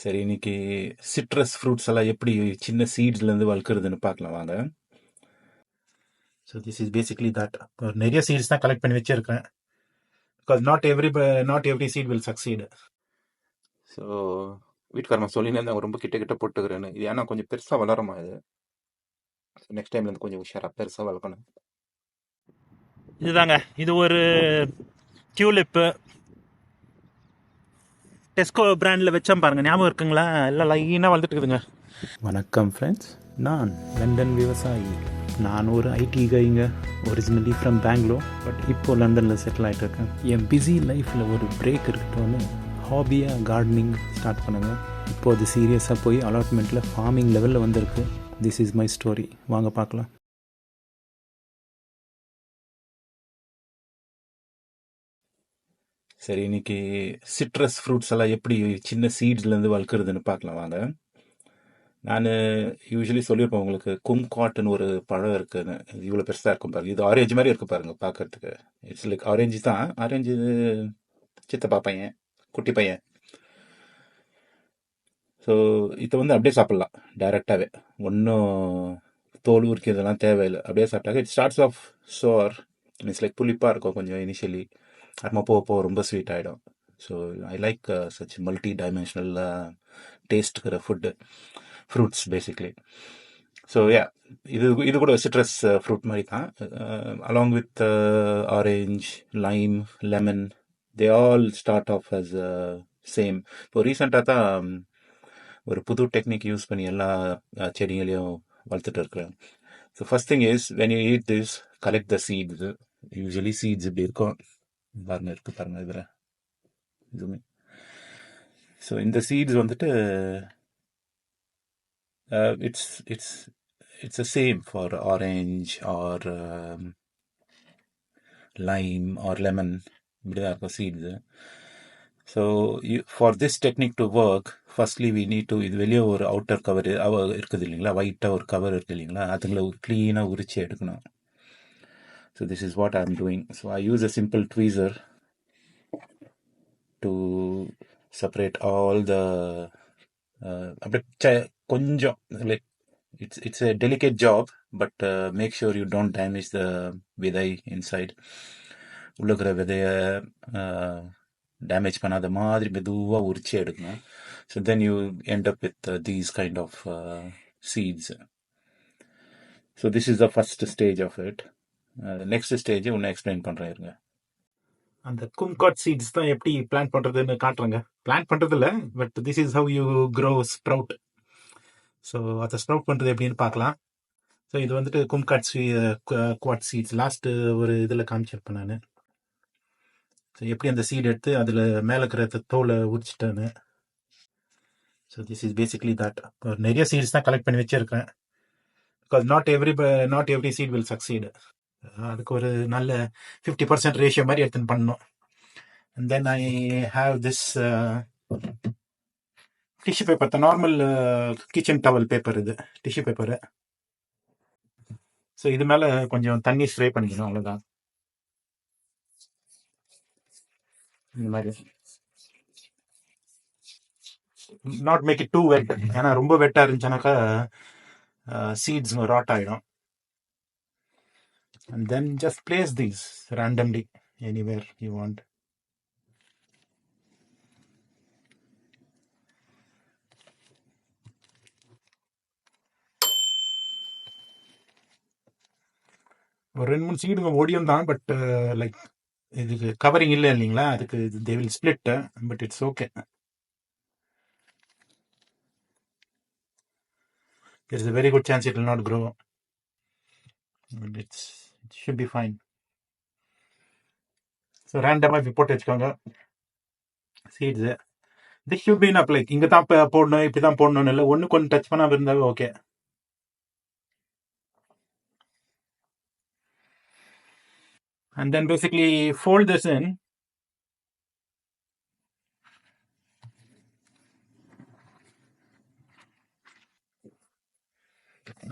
சரி, இன்னைக்கு citrus fruits எல்லாம் எப்படி சின்ன சீட்ஸ்லேருந்து வளர்க்குறதுன்னு பார்க்கலாம் வாங்க. So this is basically that. நிறைய சீட்ஸ் தான் கலெக்ட் பண்ணி வச்சிருக்கேன். Because not every seed will succeed. So வீட்டுக்காரமா சொல்லினே இருந்தாங்க ரொம்ப கிட்ட கிட்ட போட்டுக்கிறேன்னு. இது ஏன்னா கொஞ்சம் பெருசாக வளருமா இது. நெக்ஸ்ட் டைம்லேருந்து கொஞ்சம் உஷாராக பெருசாக வளர்க்கணும். இதுதாங்க, இது ஒரு டியூலிப்பு டெஸ்கோ பிராண்டில் வச்சோம் பாருங்க, ஞாபகம் இருக்குங்களா? எல்லாம் லைனாக வளர்ந்துட்டு இருக்குதுங்க. வணக்கம் ஃப்ரெண்ட்ஸ், நான் லண்டன் விவசாயி. நான் ஒரு ஐடி கைங்க, ஒரிஜினலி ஃப்ரம் பெங்களூர், பட் இப்போது லண்டனில் செட்டில் ஆகிட்டு இருக்கேன். என் பிஸி லைஃப்பில் ஒரு பிரேக் இருக்கட்டும்னு ஹாபியாக கார்டனிங் ஸ்டார்ட் பண்ணுங்க. இப்போது அது சீரியஸாக போய் அலாட்மெண்ட்டில் ஃபார்மிங் லெவலில் வந்திருக்கு. திஸ் இஸ் மை ஸ்டோரி, வாங்க பார்க்கலாம். சரி, இன்னைக்கு சிட்ரஸ் ஃப்ரூட்ஸ் எல்லாம் எப்படி சின்ன சீட்ஸ்லேருந்து வளர்க்குறதுன்னு பார்க்கலாம் வாங்க. நான் யூஸ்வலி சொல்லியிருப்பேன் உங்களுக்கு, கும்காட்னு ஒரு பழம் இருக்குன்னு. இது இவ்வளோ பெருசாக இருக்கும் பாருங்க. இது ஆரஞ்சு மாதிரி இருக்கு பாருங்க பார்க்கறதுக்கு. இட்ஸ் லைக் ஆரஞ்சு தான். ஆரஞ்சு சித்தப்பா பையன், குட்டி பையன். ஸோ இதை வந்து அப்படியே சாப்பிட்லாம் டைரெக்டாகவே. ஒன்றும் தோல் உரிக்கிறதெல்லாம் தேவையில்லை. அப்படியே சாப்பிட்டாக்க it starts off sour. Means like புளிப்பாக இருக்கும் கொஞ்சம் இனிஷியலி. அப்புறமா போக போக ரொம்ப ஸ்வீட் ஆகிடும். So I like such multi dimensional taste இருக்கிற food, fruits basically. So ya, இது இது கூட சிட்ரஸ் ஃப்ரூட் மாதிரி தான். Along with orange, lime, lemon, they all start off as same. இப்போ ரீசெண்டாக தான் ஒரு புது டெக்னிக் யூஸ் பண்ணி எல்லா செடிகளையும் வளர்த்துட்டு இருக்கிறேன். So first thing is, when you eat this, collect the seeds. Usually seeds இப்படி இருக்கும் பாருங்க, இருக்கு பாருங்க இதில் இதுவுமே. ஸோ இந்த சீட்ஸ் வந்துட்டு it's it's it's a same for orange or lime or lemon, இப்படி தான் இருக்கும் seeds. So for this technique to work, firstly we need to, இது வெளியே ஒரு அவுட்டர் கவர் இருக்குது இல்லைங்களா, ஒயிட்டாக ஒரு கவர் இருக்குது இல்லைங்களா, அதுங்களை க்ளீனாக உரிச்சு எடுக்கணும். So this is what I am doing. So I use a simple tweezer to separate all the அப்படியே கொஞ்சம் like it's a delicate job, but make sure you don't damage the விதை inside. உள்ள இருக்கிற விதைய டேமேஜ் பண்ணாத மாதிரி மெதுவாக உரிச்சு எடுக்கணும். So then you end up with these kind of seeds. So this is the first stage of it. Next stage ஒன்று எக்ஸ்பிளைன் பண்ணுறேன் இருங்க. அந்த கும்காட் சீட்ஸ் தான் எப்படி பிளான்ட் பண்ணுறதுன்னு காட்டுறேங்க. பிளான்ட் பண்ணுறது இல்லை, but this is how you grow sprout. So அதை ஸ்ப்ரவுட் பண்ணுறது எப்படின்னு பார்க்கலாம். ஸோ இது வந்துட்டு கும்காட் குவாட் சீட்ஸ் லாஸ்ட்டு ஒரு இதில் காமிச்சிருப்பேன் நான். ஸோ எப்படி அந்த சீட் எடுத்து அதில் மேலே இருக்கிற தோலை உரிச்சிட்டேன்னு. So this is basically that. நிறைய சீட்ஸ் தான் கலெக்ட் பண்ணி வச்சிருக்கேன். Because not every seed will succeed. அதுக்கு ஒரு நல்ல 50% ரேஷியோ மாதிரி எடுத்துன்னு பண்ணணும். And then I have this tissue paper, the normal kitchen towel paper. இது டிஷ்யூ பேப்பரு. ஸோ இது மேலே கொஞ்சம் தண்ணி ஸ்ப்ரே பண்ணிக்கணும், அவ்வளோதான். இந்த மாதிரி not make it too wet, ஏன்னா ரொம்ப வெட்டாக இருந்துச்சுனாக்கா சீட்ஸ் ராட் ஆகிடும். And then just place these randomly anywhere you want. ஒரு 2-3 சீடுங்க ஓடியும் தான், பட் லைக் இதுக்கு கவரிங் இல்லை இல்லைங்களா, அதுக்கு they will split, but it's okay. there is a very good chance it will not grow, but it should be fine. So ரேண்டமாக இப்படி போட்டு வச்சுக்கோங்க seeds. This should be enough. Like இங்கே தான் போடணும், இப்படி தான் போடணும்னு இல்லை, ஒன்று கொஞ்சம் டச் பண்ணாமல் இருந்தாவே okay. And then basically fold this in.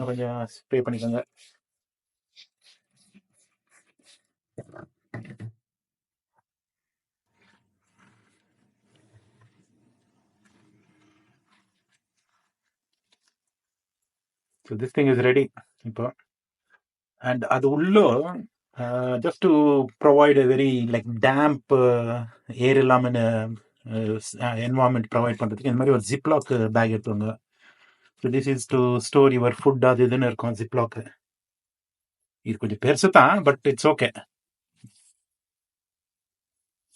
கொஞ்சம் ஸ்ப்ரே பண்ணிக்கோங்க. So this thing is ready இப்போ. அண்ட் அது உள்ள just to provide a very like damp air இல்லாமல் என்வாயன்மெண்ட் ப்ரொவைட் பண்ணுறதுக்கு இந்த மாதிரி ஒரு ஜிப்லாக் பேக் எடுத்துவாங்க. So this is to store your food அது இதுன்னு இருக்கும் ஜிப்லாக்கு. இது கொஞ்சம் பெருசு தான், பட் இட்ஸ் ஓகே.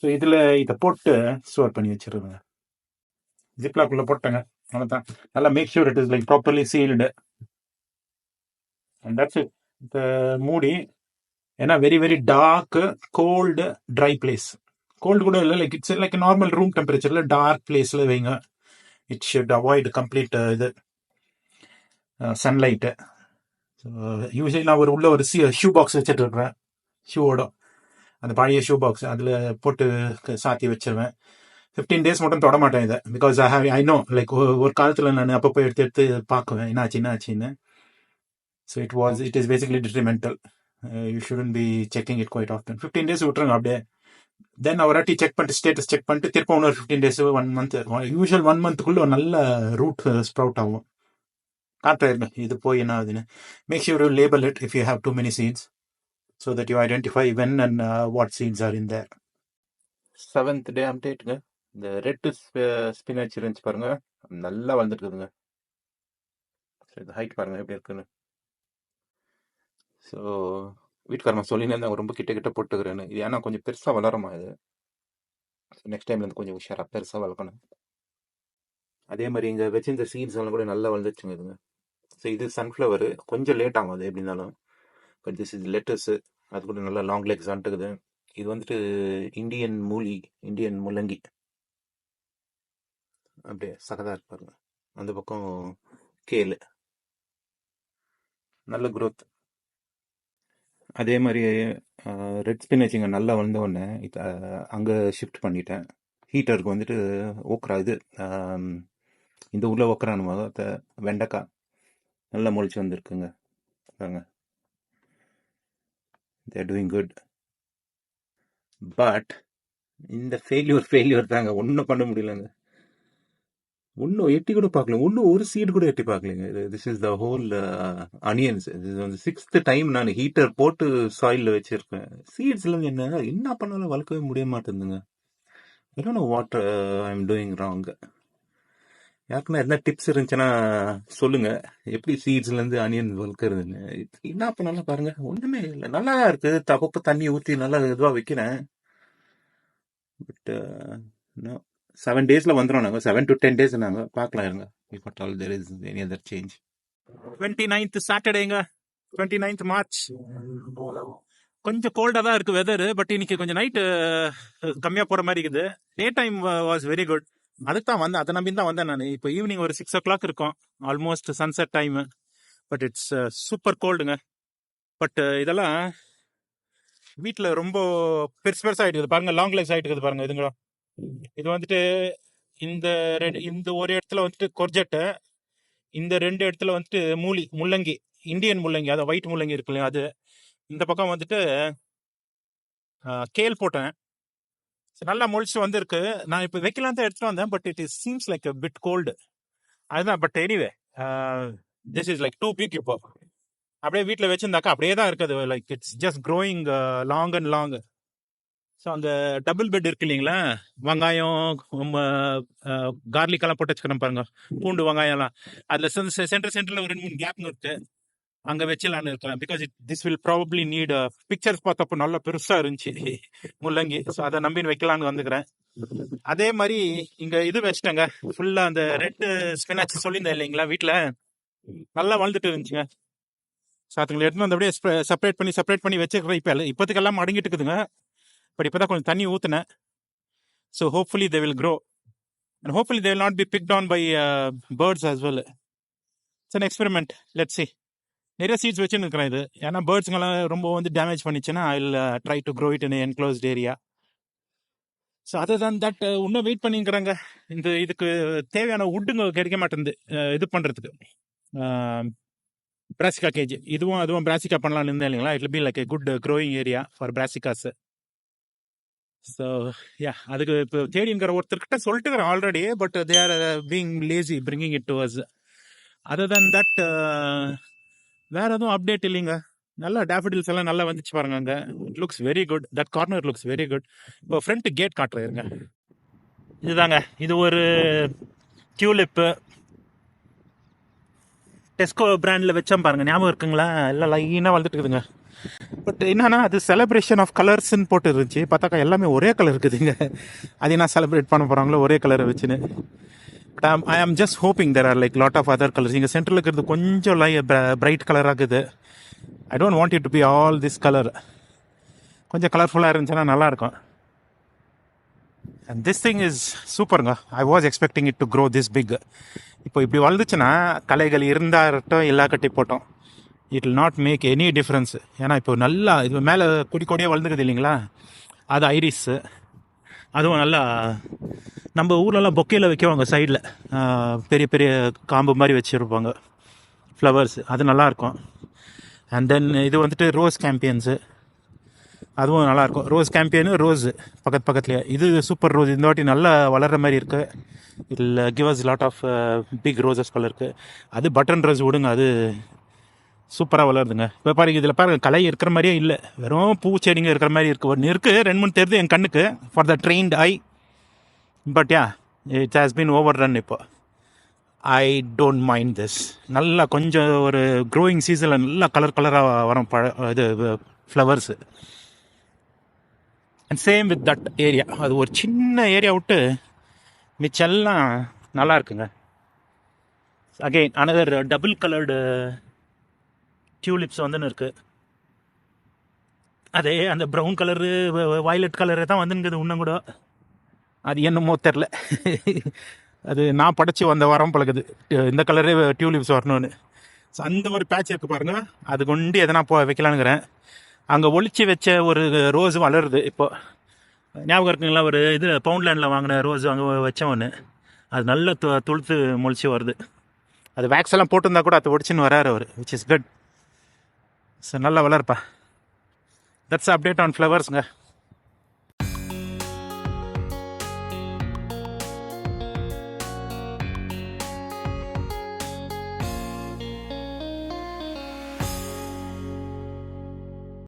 ஸோ இதில் இதை போட்டு ஸ்டோர் பண்ணி வச்சிருங்க. ஜிப்லாக்குள்ளே போட்டாங்க அவ்வளோதான். நல்லா make sure it is like properly sealed. And that's it. இந்த மூடி ஏன்னா very very dark cold dry place. Cold கூட இல்லை, like it's like normal room டெம்பரேச்சரில் டார்க் பிளேஸில் வைங்க. இட் ஷுட் அவாய்டு கம்ப்ளீட் இது சன்லைட்டு. ஸோ யூஸ்வலி நான் உள்ள ஒரு ஷூ பாக்ஸ் வச்சுட்டு இருக்கிறேன். ஷூவோட அந்த பழைய ஷூ பாக்ஸ் அதில் போட்டு சாத்தி வச்சிருவேன். 15 days மட்டும் தொட மாட்டேன் இதை. பிகாஸ் ஐ நோ லைக் ஒரு காலத்தில் நான் அப்பப்போ எடுத்து எடுத்து பார்க்குவேன் என்னாச்சுன்னு. So it is basically detrimental. You shouldn't be checking it quite often. 15 days விட்டுருங்க அப்படியே. தென் ஒரு வாட்டி செக் பண்ணிட்டு ஸ்டேட்டஸ் செக் பண்ணிட்டு திரும்ப இன்னொரு 15 days 1 month யூஸ்வல் 1 monthக்குள்ள ஒரு நல்ல ரூட் ஸ்ப்ரவுட் ஆகும். காட்டுறாருங்க இது போய் என்ன ஆகுதுன்னு. Make sure you label it if you have too many seeds so that you identify when and what seeds are in there. 7th day அப்டேட்டுங்க. இந்த ரெட் ஸ்பினாச் இருந்துச்சு பாருங்க, நல்லா வளர்ந்துட்டு இருக்குதுங்க. இந்த ஹைட் பாருங்க எப்படி இருக்குன்னு. ஸோ வீட்டுக்காரமா சொல்லினே இருந்தாங்க ரொம்ப கிட்ட கிட்ட போட்டுக்கிறேன்னு. இது ஏன்னா கொஞ்சம் பெருசாக வளருமா இது. நெக்ஸ்ட் டைம்லேருந்து கொஞ்சம் உஷாராக பெருசாக வளர்க்கணும். அதே மாதிரி இங்கே வச்சு இந்த சீட்ஸ் எல்லாம் கூட நல்லா வளர்ந்துச்சுங்க இதுங்க. ஸோ இது சன்ஃப்ளவர் கொஞ்சம் லேட் ஆகும் அது எப்படி இருந்தாலும். பட் திஸ் இஸ் லெட்டஸு, அது கூட நல்லா லாங் லெக்ஸ் ஆண்டுக்குது. இது வந்துட்டு இந்தியன் முள்ளங்கி அப்படியே சகதாக இருப்பாருங்க. அந்த பக்கம் கேலு நல்ல growth. அதே மாதிரி ரெட் ஸ்பினச் இங்கே நல்லா வளர்ந்த உடனே அங்கே ஷிஃப்ட் பண்ணிட்டேன். ஹீட்டருக்கு வந்துட்டு ஓக்ரா இது இந்த ஊரில் ஓக்ரானுவாங்க வெண்டைக்காய் நல்லா முளைச்சி வந்திருக்குங்க பாருங்க. They're doing good. பட் இந்த ஃபெயில்யூர் தாங்க, ஒன்றும் பண்ண முடியலங்க. ஒன்றும் எட்டி கூட பார்க்கல, ஒரு சீடு கூட எட்டி பார்க்கலங்க. This is the whole onions. இது வந்து 6th டைம் நான் ஹீட்டர் போட்டு சாயிலில் வச்சிருக்கேன். சீட்ஸ்லாம் என்ன பண்ணாலும் வளர்க்கவே முடிய மாட்டேங்குதுங்க. I don't know what I am doing wrong. யாருக்குன்னா என்ன டிப்ஸ் இருந்துச்சுன்னா சொல்லுங்க, எப்படி சீட்ஸ்லேருந்து அனியன் வளர்க்குறதுன்னு. என்ன பண்ணாலும் பாருங்க ஒன்றுமே இல்லை. நல்லா தான் இருக்கு, அப்பப்போ தண்ணி ஊற்றி நல்லா இதுவாக வைக்கிறேன். பட் 7 days வந்துடும். நாங்கள் 7 to 10 days நாங்கள் பார்க்கலாம் இருங்க. If at all there is any other change. 29th சாட்டர்டேங்க, 29th March. கொஞ்சம் கோல்டாக தான் இருக்குது வெதரு. பட் இன்னைக்கு கொஞ்சம் நைட்டு கம்மியாக போகிற மாதிரி இருக்குது. Day time was very good. அதுக்கு தான் வந்தேன், அதை நம்பி தான் வந்தேன் நான். இப்போ ஈவினிங் ஒரு 6 o'clock இருக்கும், almost sunset time. But it's super கோல்டுங்க. பட் இதெல்லாம் வீட்டில் ரொம்ப பெருசாக ஆகிட்டு பாருங்க, லாங் லெக்ஸ் ஆகிட்டு இருக்குது பாருங்க இதுங்களும். இது வந்துட்டு இந்த ஒரு இடத்துல வந்துட்டு கொர்ஜெட்டு, இந்த 2 இடத்துல வந்துட்டு முள்ளங்கி, இந்தியன் முள்ளங்கி, அதை ஒயிட் முள்ளங்கி இருக்கு இல்லையா அது. இந்த பக்கம் வந்துட்டு கேல் போட்டேன், நல்லா முழிச்சு வந்திருக்கு. நான் இப்போ வைக்கலாம் தான் எடுத்துட்டு வந்தேன், but it is seems like a bit cold. அதுதான். But anyway this is like too big. இப்போ அப்படியே வீட்டில் வச்சிருந்தாக்கா அப்படியே தான் இருக்குது. Like it's just growing long and long. So அந்த டபுள் பெட் இருக்கு இல்லைங்களா, வெங்காயம் கார்லிக் எல்லாம் போட்டு வச்சுக்கிறோம் பாருங்க, பூண்டு வெங்காயம்லாம். அதில் சென்டரில் ஒரு 2-3 கேப் இருக்கு, அங்கே வச்சிடலான்னு இருக்கலாம். Because this will probably need. Pictures பார்த்தப்போ நல்லா பெருசாக இருந்துச்சு முள்ளங்கி. ஸோ அதை நம்பின்னு வைக்கலான்னு வந்துக்கிறேன். அதே மாதிரி இங்கே இது வச்சுட்டேங்க, ஃபுல்லாக அந்த ரெட் ஸ்பினாச் சொல்லியிருந்தேன் இல்லைங்களா, வீட்டில் நல்லா வளர்ந்துட்டு இருந்துச்சுங்க. ஸோ அதுங்களை எடுத்துன்னு வந்து அப்படியே செப்பரேட் பண்ணி வச்சுக்கிறேன். இப்போதைக்கெல்லாம் அடங்கிட்டு இருக்குதுங்க. பட் இப்போ தான் கொஞ்சம் தண்ணி ஊற்றினேன். So hopefully they will grow and hopefully they will not be picked on by birds as well. It's an experiment, let's see. நிறைய சீட்ஸ் வச்சுன்னு இருக்கிறேன் இது, ஏன்னா பேர்ட்ஸுங்கெல்லாம் ரொம்ப வந்து டேமேஜ் பண்ணிச்சுன்னா I will try to grow it in enclosed area. So அதை தான் தட் இன்னும் வெயிட் பண்ணிங்கிறாங்க. இதுக்கு தேவையான உட்டுங்க கிடைக்க மாட்டேங்குது இது பண்ணுறதுக்கு. பிராசிகா கேஜ் அதுவும் பிராசிகா பண்ணலான்னு இருந்தேன் இல்லைங்களா. It will be like a good growing area for brassicas. So அதுக்கு இப்போ தேடிங்கிற ஒருத்தர்கிட்ட சொல்லிட்டு already, but they are being lazy bringing it to us. Other than that வேற எதுவும் அப்டேட் இல்லைங்க. நல்லா டேஃபடில்ஸ் எல்லாம் நல்லா வந்துச்சு பாருங்க அங்கே. It looks very good. That corner looks very good. இப்போ ஃப்ரண்ட் கேட் காட்டுறேருங்க. இதுதாங்க, இது ஒரு டியூலிப்பு டெஸ்கோ பிராண்டில் வச்சோம் பாருங்க, ஞாபகம் இருக்குங்களா? எல்லாம் லைனாக வந்துட்டு இருக்குதுங்க. பட் என்னன்னா, அது செலிப்ரேஷன் ஆஃப் கலர்ஸ்ன்னு போட்டு இருந்துச்சு. பார்த்தாக்கா எல்லாமே ஒரே கலர் இருக்குதுங்க. அது என்ன செலிப்ரேட் பண்ண போகிறாங்களோ ஒரே கலரை வச்சுன்னு. But I am just hoping there are like lot of other colours. இங்கே சென்டரில் இருக்கிறது கொஞ்சம் பிரைட் கலராக இருக்குது. I don't want it to be all this colour. கொஞ்சம் கலர்ஃபுல்லாக இருந்துச்சுன்னா நல்லாயிருக்கும். அண்ட் திஸ் திங் இஸ் சூப்பருங்க. I was expecting it to grow this big. இப்போ இப்படி வளர்ந்துச்சுன்னா கலைகள் இருந்தாகட்டும் எல்லா கட்டி போட்டோம், it will not make any difference. ஏன்னா இப்போ நல்லா இது மேலே கொடி கொடியாக வளர்ந்துக்குது இல்லைங்களா, அது ஐரிஸு. அதுவும் நல்லா நம்ம ஊர்லலாம் பொக்கையில் வைக்குவாங்க சைடில், பெரிய பெரிய காம்பு மாதிரி வச்சுருப்பாங்க ஃப்ளவர்ஸ், அது நல்லாயிருக்கும். அண்ட் தென் இது வந்துட்டு ரோஸ் கேம்பியன்ஸு, அதுவும் நல்லாயிருக்கும். ரோஸ் கேம்பியனு ரோஸு பக்கத்துலேயே. இது சூப்பர் ரோஸ், இந்த வாட்டி நல்லா வளர்கிற மாதிரி இருக்குது. இதில் give us lot of big roses போல இருக்குது. அது பட்டன் ரோஸ் விடுங்க, அது சூப்பராக வளருதுங்க. இப்போ பாருங்க, இதில் பாருங்க கலை இருக்கிற மாதிரியே இல்லை, வெறும் பூச்செடிங்க இருக்கிற மாதிரி இருக்குது. ஒன்று இருக்குது, 2-3 தெரியுது என் கண்ணுக்கு for the trained I. But yeah, it has been over run. இப்போ ஐ டோன்ட் மைண்ட் திஸ். நல்லா கொஞ்சம் ஒரு க்ரோயிங் சீசனில் நல்லா கலராக வரும் இது flowers. And same with that area. அது ஒரு சின்ன ஏரியா விட்டு மிச்செல்லாம் நல்லா இருக்குங்க. Again another double coloured tulips வந்துன்னு இருக்குது. அதே அந்த ப்ரௌன் கலரு வயலட் கலரு தான் வந்துங்குது இன்னும் கூட. அது என்னமோ தெரில, அது நான் படைச்சி வந்த வரம் பழகுது இந்த கலரே டியூலிப்ஸ் வரணும்னு. ஸோ அந்த ஒரு பேட்ச் இருக்குது பாருங்க, அது கொண்டு எதனா வைக்கலான்னுங்கிறேன். அங்கே ஒழிச்சு வச்ச ஒரு ரோஸ் வளருது இப்போ. ஞாபகம் இருக்குங்களா, ஒரு இது பவுண்ட்லேண்டில் வாங்கின ரோஸ் அங்கே வச்ச ஒன்று, அது நல்லா துளுத்து முளைச்சி வருது. அது வேக்ஸ் எல்லாம் போட்டிருந்தா கூட அதை ஒடிச்சின்னு வராரு அவர், விச் இஸ் குட். ஸோ நல்லா வளர்ப்பா. That's update on ஃப்ளவர்ஸுங்க.